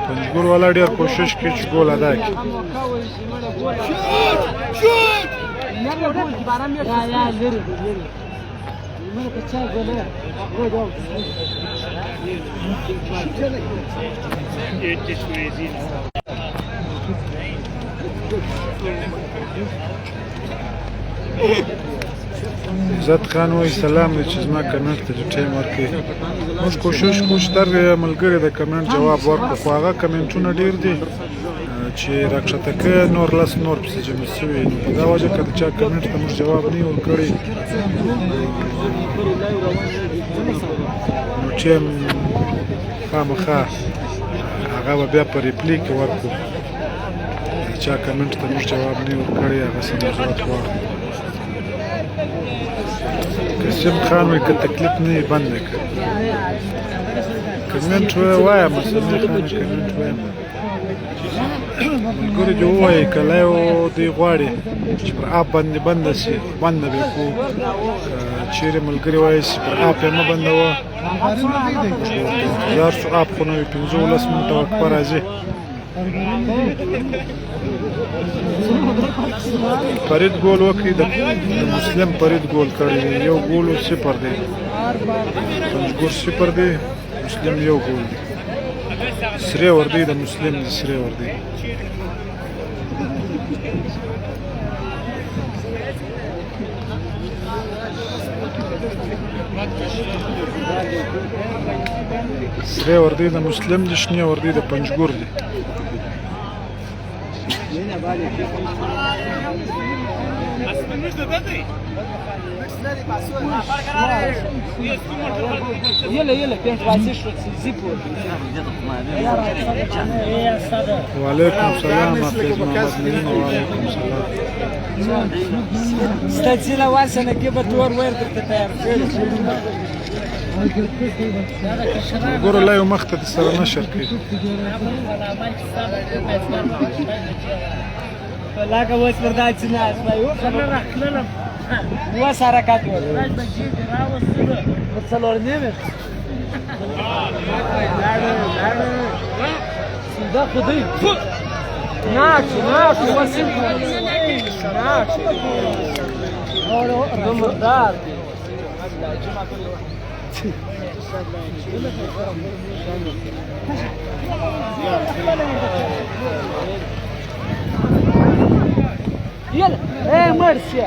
پنجګور والا ډېر کوشش کوي چې ګول ادا کړي عزت خان وایي سلام دی چې زما کمنټ ته ټایم ورکړي موږ کوشش کوو چې در ملګري د کمنټ جواب ورکړو خو هغه کمنټونه ډېر دي چې راکښته که نور لس نور پسې جمع شوي نو په دا وجه که د چا کمنټ ته موږ جواب نه یې ورکړی نو ټایم خامخا هغه به بیا په ریپلي کې ورکړو د چا کمنټ ته موږ جواب نه یې ورکړی هغسې موضوعات غواړو قاسم خان وایي که تکلیف نه یې بند نه کړي کمنټ وایم سمیع خان کمنټ وایم ملګري دې ووایي که لا یو دوی غواړي چې پر اپ باندې بنده شي بنده به یې کړو چیرې ملګري وایي چې پر اپ یې مه بندوه انتظار شو اپ خو نه وي 15 منټه وقفه راځي فرید ګول وکړي د مسلم فرید ګول کړی دی 1 ګول 0 دی پنجګور 0 دی مسلم 1 ګول دی سری وردی د مسلم دی سری وردی سری وردی د مسلم دی شنه وردی د پنجګور دی وعلیکم سلام حافظ محمد نعیم وعلیکم سلام ستاسو واسنه کې به تور ورته تیار کړی ګوره لا یو مخ ته سره نشر کوي لکه اوس وردا چې نه اسمایو و سره کاټ و څلور نیمه دا خدای ناش وسیم ناش اور مردار يلا ايه مرسي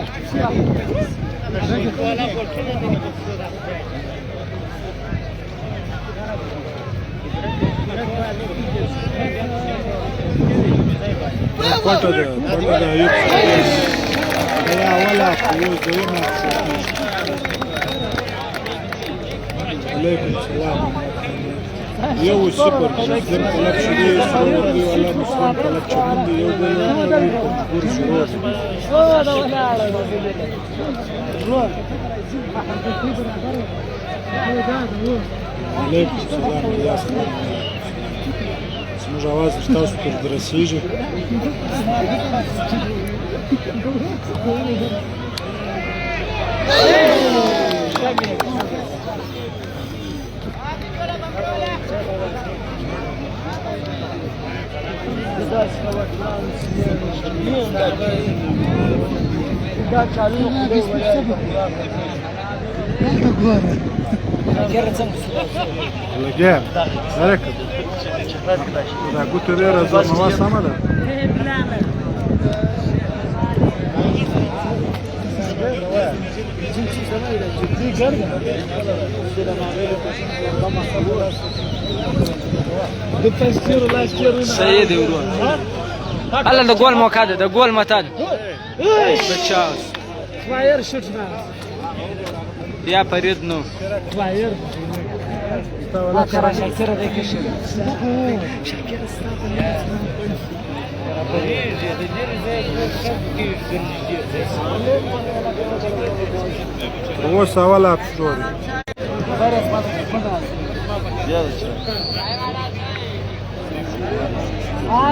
کوټه ده یو یا ولا یو دویمه علیکم سلام 1-0 مسلم طلب شدی سرور دی ولا مسلم طلب چمن دی یو بل ګور شروع علیکم سلام یا سلام زموږ اواز تاسو ته درسیږي لګیا سره دا ګوتره راځه نو سمه ده صحیح دی ورور هلا د ګول موقع ده د ګول متل بچاوس فلایر شوت نه یا فرید نو فلایر شاکر دی کې شي تر اوسه اوله ابشرو دی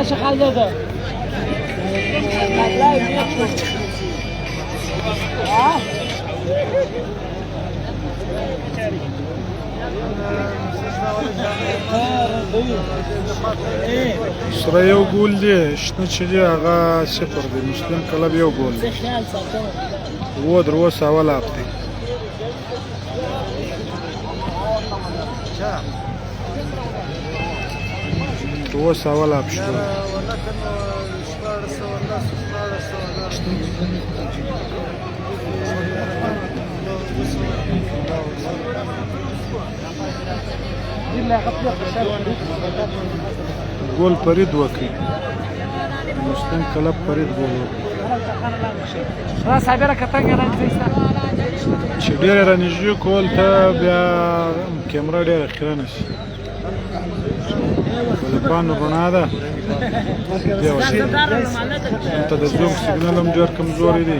شغال ده سره یو ګول دی شنه چې دی هغه صفر دی مسلم کلب یو ګول دی و تر اوسه اوله اب دی تر اوسه اوله ابشرو دی ګول فرید وکړي مسلم کلب فرید ګول چې ډېره رانږدې کول ته بیا کیمره ډېره ښه نه شي بلکان رڼا ده دلته د زوم سیګنال هم ډېر کمزوری دی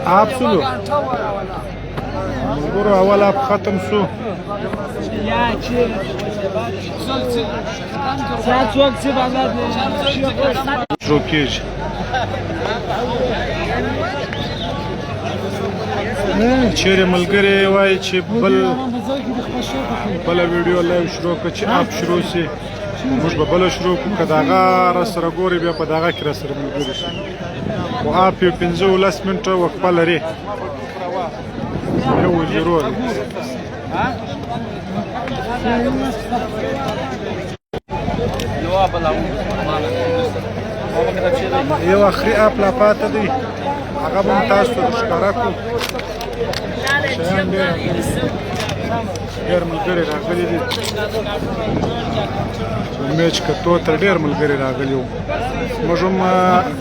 ابسولو ملګرو اول اب ختم شو شروع کېږي چیرې ملګري وایي چې بله ویډیو لایو شروع کړه چې اپ شروع شي موږ به بله شروع کړو که د هغه راسره ګوري بیا په د هغه کې راسره ملګري شي خو اپ یو 15 منټه وقفه لري 1-0 دی یو اخري اپ لا پاته دی هغه به تاسو ته ښکاره کړو شیان ډېر ملګري راغلي دي میچ کتو ته ډېر ملګري راغلي وو موږ هم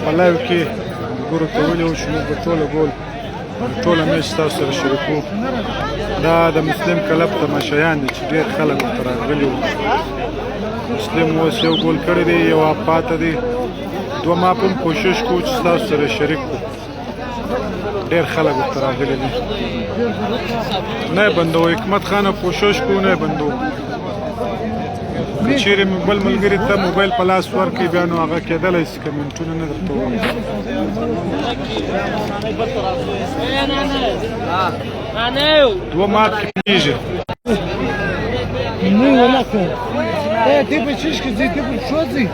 په لایو کې ملګرو ته ویلي وو چې موږ به ټوله ګول ټوله میچ تاسو سره شریکو دا د مسلم کلب تماشایان دي چې ډېر خلک ورته راغلي وو مسلم اوس یو ګول کړی دی یو اپ پاته دی دوه ما هم کوشش کوو چې تاسو سره شریک کړو ډېر خلک ورته راغلي دي نه بندو حکمت خانه کوشش کوو نه بندو که چیرې بل ملګري ته موبایل په لاس ورکړي بیا نو هغه کېدلی شي کمنټونه نه درته ووایي دوه مات کېږي Ти бачишки, ти що ти?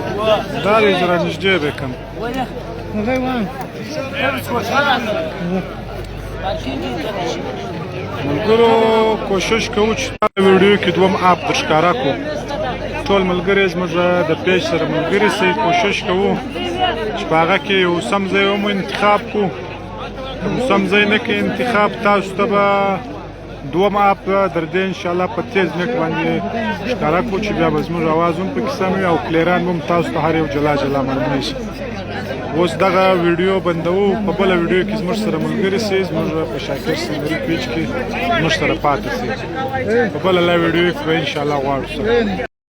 Далі зараз не жде бекам. Давай ван. ملګرو کوشش کوو چې دا ویډیو کې دوم اپ در ښکاره کړو ټول ملګري زموږ د پیج سره ملګري سي کوشش کوو چې په هغه کې یو سم ځای مو انتخاب کړو سم ځای نه کې انتخاب تاسو ته به دوم اپ در دې انشاءالله په تیز نټ باندې ښکاره کړو چې بیا به زموږ اواز هم پکې سم وي او کلیران هم تاسو ته هر یو جلا جلا معلومه شي اوس دغه ویډیو بندوو په بله ویډیو کې زموږ سره ملګري سي زموږ په شاکر سندري پیج کې زموږ سره پاتې سي په بله ویډیو کې به انشاءالله غواړو